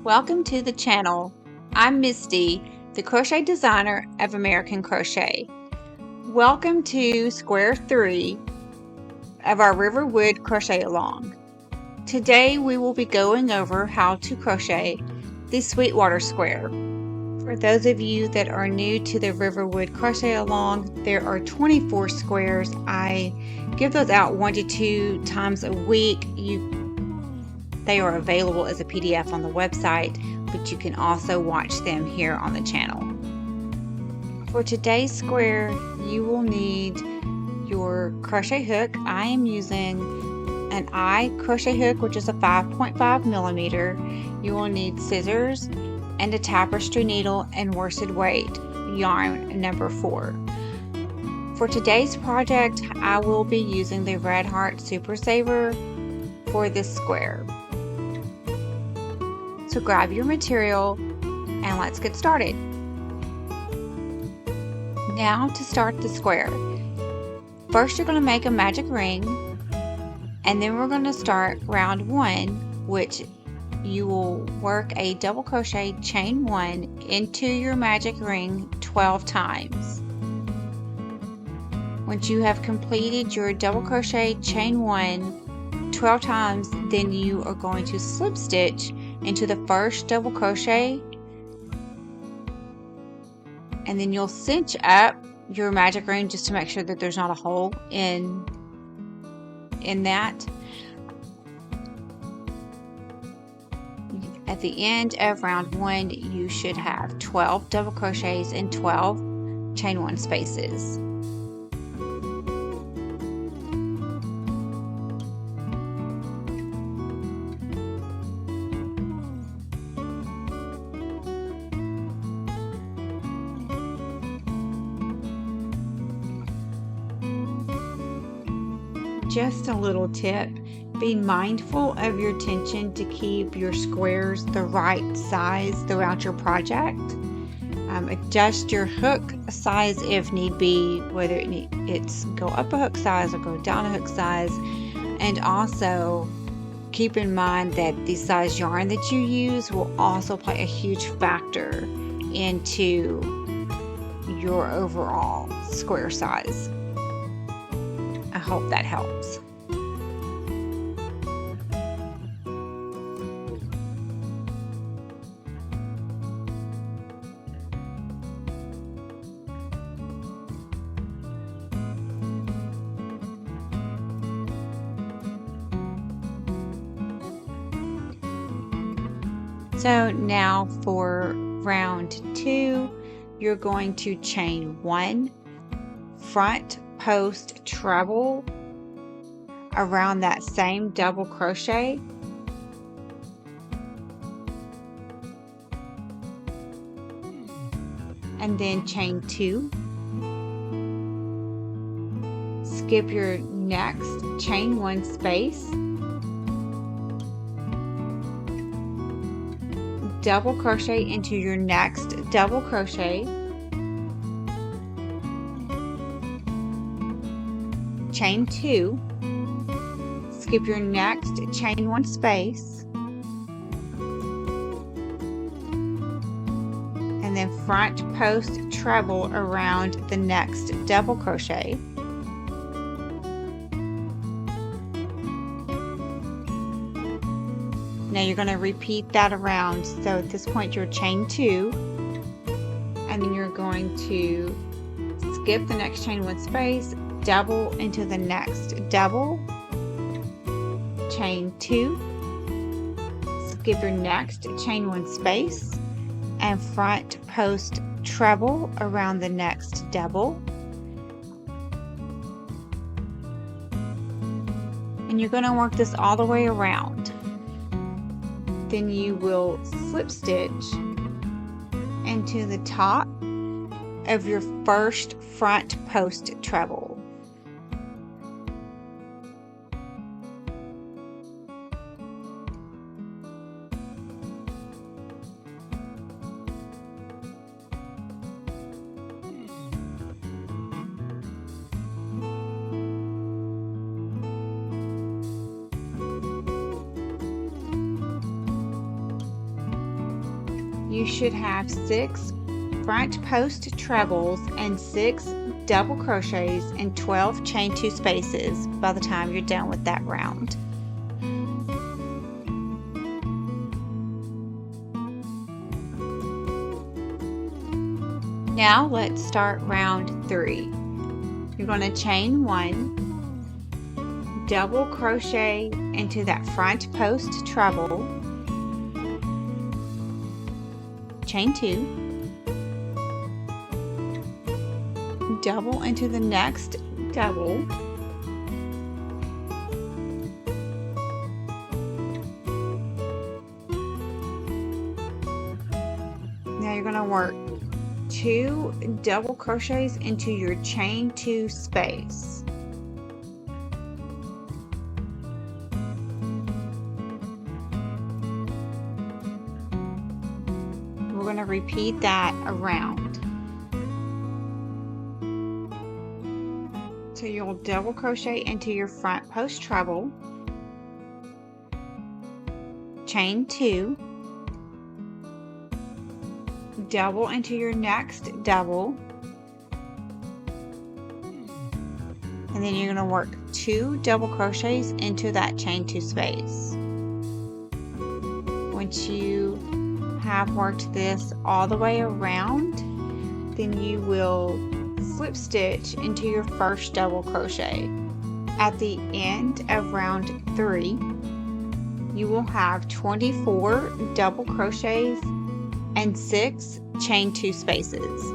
Welcome to the channel. I'm Misty, the crochet designer of American Crochet. Welcome to square 3 of our Riverwood crochet along. Today we will be going over how to crochet the Sweetwater square. For those of you that are new to the Riverwood crochet along, there are 24 squares. I give those out 1 to 2 times a week. They are available as a PDF on the website, but you can also watch them here on the channel. For today's square, you will need your crochet hook. I am using an I crochet hook, which is a 5.5 millimeter. You will need scissors and a tapestry needle and worsted weight yarn number 4. For today's project, I will be using the Red Heart Super Saver for this square. So grab your material and let's get started. Now to start the square. First you're going to make a magic ring, and then we're going to start round 1, which you will work a double crochet chain 1 into your magic ring 12 times. Once you have completed your double crochet chain 1 12 times, then you are going to slip stitch into the first double crochet, and then you'll cinch up your magic ring just to make sure that there's not a hole in that. At the end of round 1, you should have 12 double crochets and 12 chain 1 spaces. Just a little tip, be mindful of your tension to keep your squares the right size throughout your project. Adjust your hook size if need be, whether it's go up a hook size or go down a hook size. And also keep in mind that the size yarn that you use will also play a huge factor into your overall square size. I hope that helps. So now for round 2, you're going to chain 1, front post treble around that same double crochet, and then chain 2, skip your next chain 1 space, double crochet into your next double crochet, chain 2, skip your next chain 1 space, and then front post treble around the next double crochet. Now you're going to repeat that around. So at this point you're chain 2, and then you're going to skip the next chain 1 space, double into the next double, chain 2, skip your next chain 1 space, and front post treble around the next double. And you're going to work this all the way around. Then you will slip stitch into the top of your first front post treble. you should have 6 front post trebles and 6 double crochets and 12 chain 2 spaces by the time you're done with that round. Now let's start round 3. You're going to chain 1, double crochet into that front post treble, chain 2, double into the next double, now you're going to work 2 double crochets into your chain 2 space. We're going to repeat that around. So you'll double crochet into your front post treble, chain 2, double into your next double, and then you're going to work 2 double crochets into that chain 2 space. Once you have worked this all the way around, then you will slip stitch into your first double crochet. At the end of round 3, you will have 24 double crochets and 6 chain 2 spaces.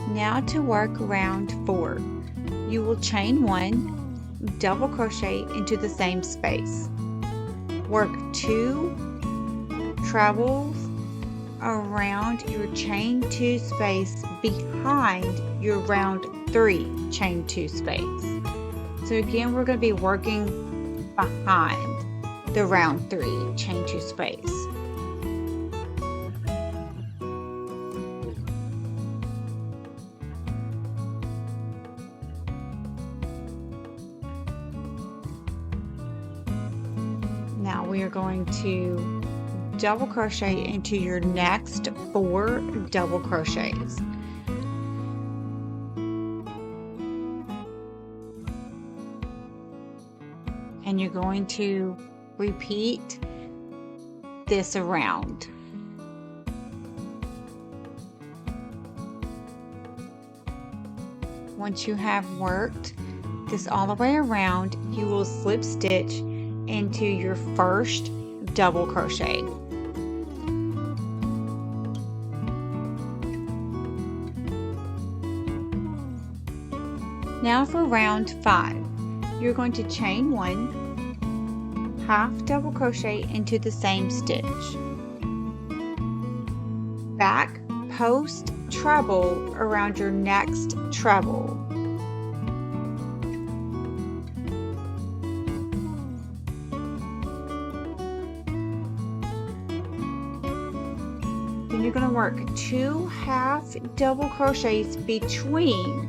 Now to work round 4, you will chain 1, double crochet into the same space. Work 2 trebles around your chain 2 space behind your round 3 chain 2 space. So again, we're going to be working behind the round 3 chain 2 space. Now we are going to double crochet into your next 4 double crochets. And you're going to repeat this around. Once you have worked this all the way around, you will slip stitch into your first double crochet. Now for round 5, you're going to chain 1, half double crochet into the same stitch, back post treble around your next treble, then you're going to work 2 half double crochets between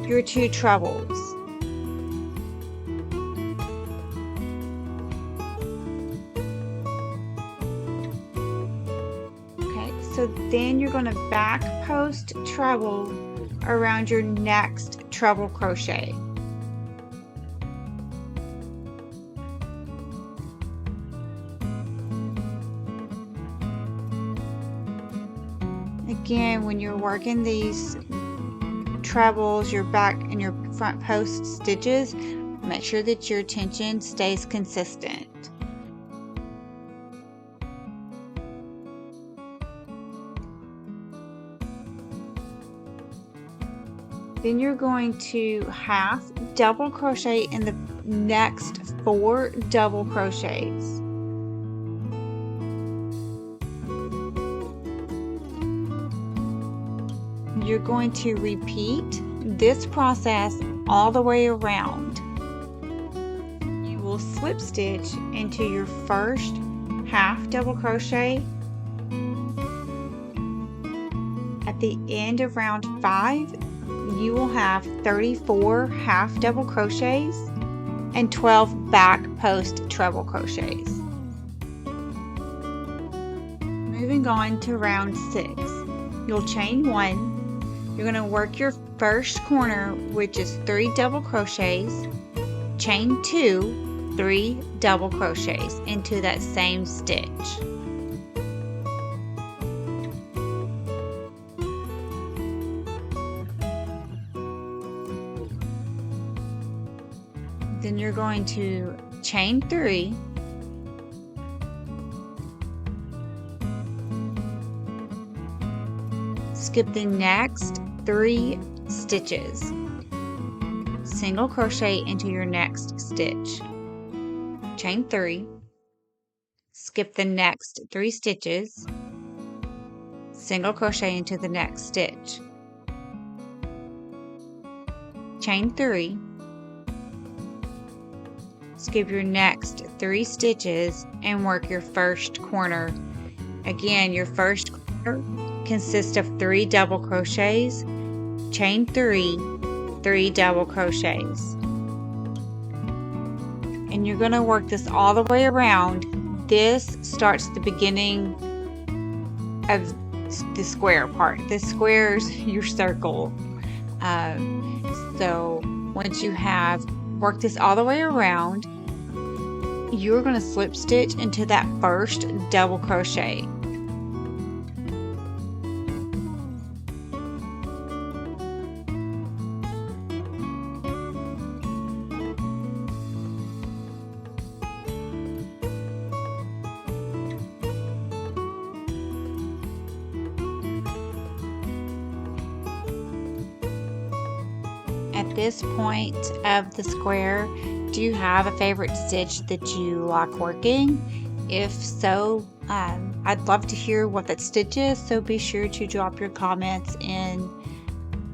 your 2 trebles. Okay, so then you're going to back post treble around your next treble crochet. Again, when you're working these trebles, your back and your front post stitches, make sure that your tension stays consistent. Then you're going to half double crochet in the next 4 double crochets. You're going to repeat this process all the way around. You will slip stitch into your first half double crochet. At the end of round 5, you will have 34 half double crochets and 12 back post treble crochets. Moving on to round 6. You'll chain 1. You're going to work your first corner, which is 3 double crochets, chain 2, 3 double crochets into that same stitch. Then you're going to chain 3, skip the next 3 stitches, single crochet into your next stitch, chain 3, skip the next 3 stitches, single crochet into the next stitch, chain 3, skip your next 3 stitches and work your first corner. Again, your first corner consists of 3 double crochets, chain 3, 3 double crochets. And you're going to work this all the way around. This starts the beginning of the square part. The square is your circle. So once you have worked this all the way around, you're going to slip stitch into that first double crochet. At this point of the square, do you have a favorite stitch that you like working? If so, I'd love to hear what that stitch is, so be sure to drop your comments in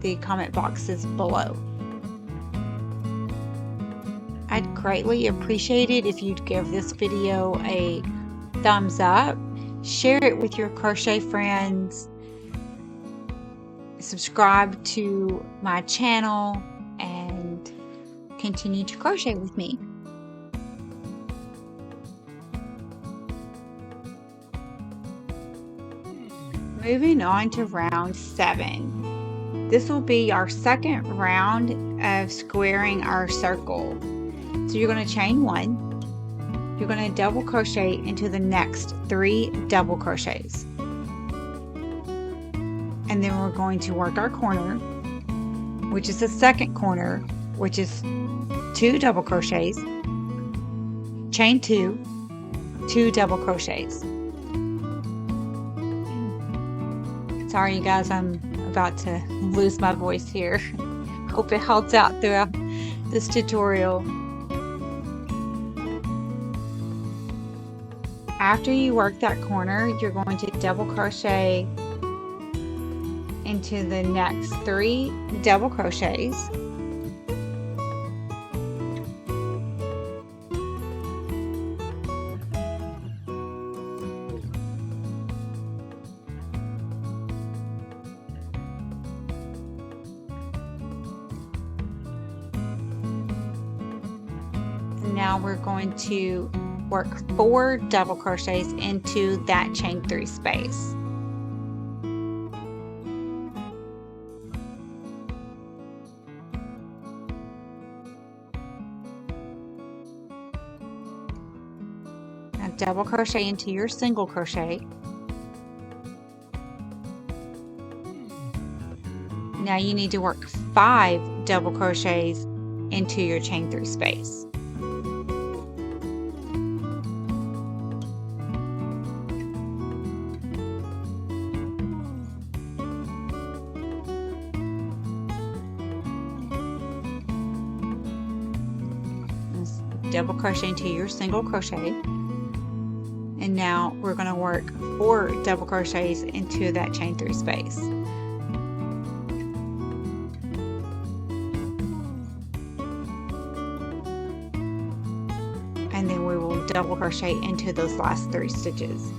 the comment boxes below. I'd greatly appreciate it if you'd give this video a thumbs up, share it with your crochet friends, subscribe to my channel, and continue to crochet with me. Moving on to round 7. This will be our second round of squaring our circle. So you're going to chain 1. You're going to double crochet into the next 3 double crochets. And then we're going to work our corner, which is the second corner, which is 2 double crochets, chain 2, 2 double crochets. Sorry you guys, I'm about to lose my voice here. Hope it holds out throughout this tutorial. After you work that corner, you're going to double crochet into the next 3 double crochets, and now we're going to work 4 double crochets into that chain 3 space. Double crochet into your single crochet. Now you need to work 5 double crochets into your chain 3 space. Double crochet into your single crochet. And now we're going to work 4 double crochets into that chain 3 space. And then we will double crochet into those last 3 stitches.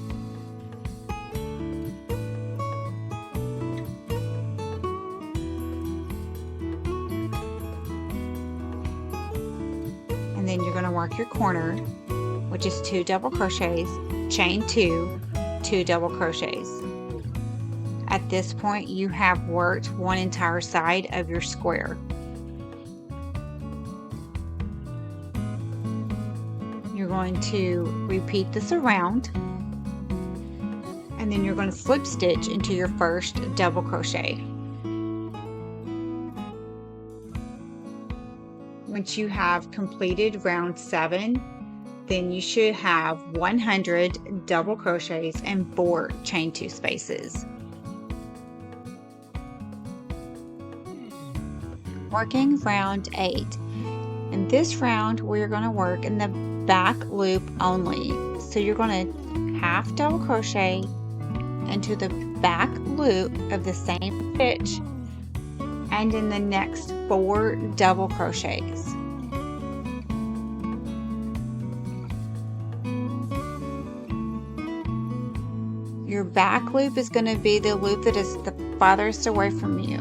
And then you're going to work your corner, which is 2 double crochets, chain 2, 2 double crochets. At this point, you have worked one entire side of your square. You're going to repeat this around, and then you're going to slip stitch into your first double crochet. Once you have completed round 7, then you should have 100 double crochets and 4 chain 2 spaces. Working round 8. In this round, we're going to work in the back loop only. So you're going to half double crochet into the back loop of the same stitch and in the next 4 double crochets. Your back loop is going to be the loop that is the farthest away from you.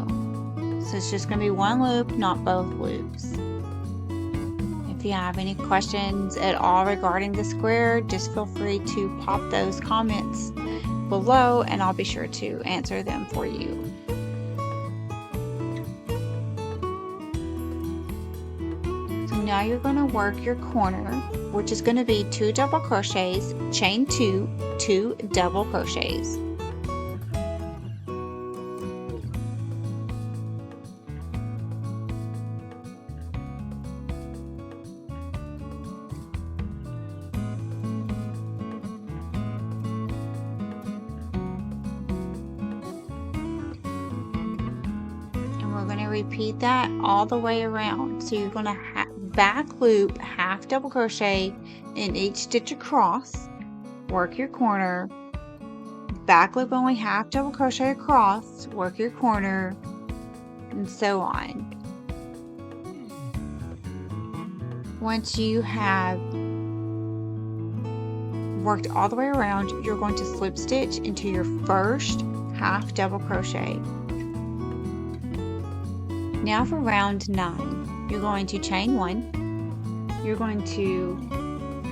So it's just going to be one loop, not both loops. If you have any questions at all regarding the square, just feel free to pop those comments below and I'll be sure to answer them for you. So now you're going to work your corner, which is going to be 2 double crochets, chain 2, 2 double crochets. We're going to repeat that all the way around. So you're going to back loop half double crochet in each stitch across, work your corner, back loop only half double crochet across, work your corner, and so on. Once you have worked all the way around, you're going to slip stitch into your first half double crochet. Now for round 9, you're going to chain 1, you're going to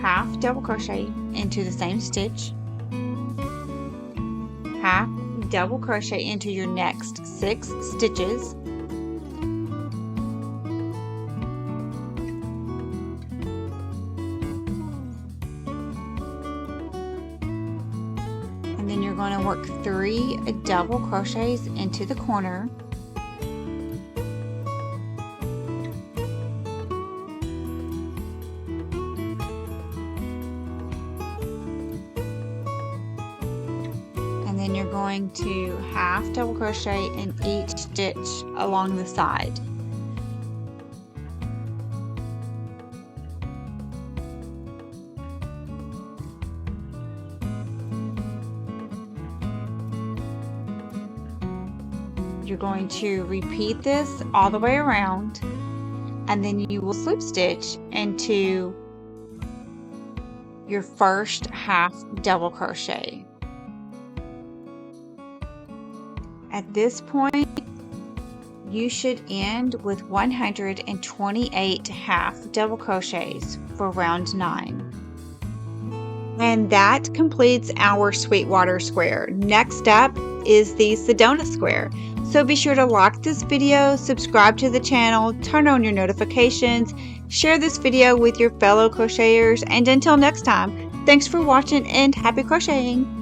half double crochet into the same stitch, half double crochet into your next 6 stitches, and then you're going to work 3 double crochets into the corner. Then you're going to half double crochet in each stitch along the side. You're going to repeat this all the way around, and then you will slip stitch into your first half double crochet. At this point, you should end with 128 half double crochets for round 9. And that completes our Sweetwater square. Next up is the Sedona square. So be sure to like this video, subscribe to the channel, turn on your notifications, share this video with your fellow crocheters, and until next time, thanks for watching and happy crocheting!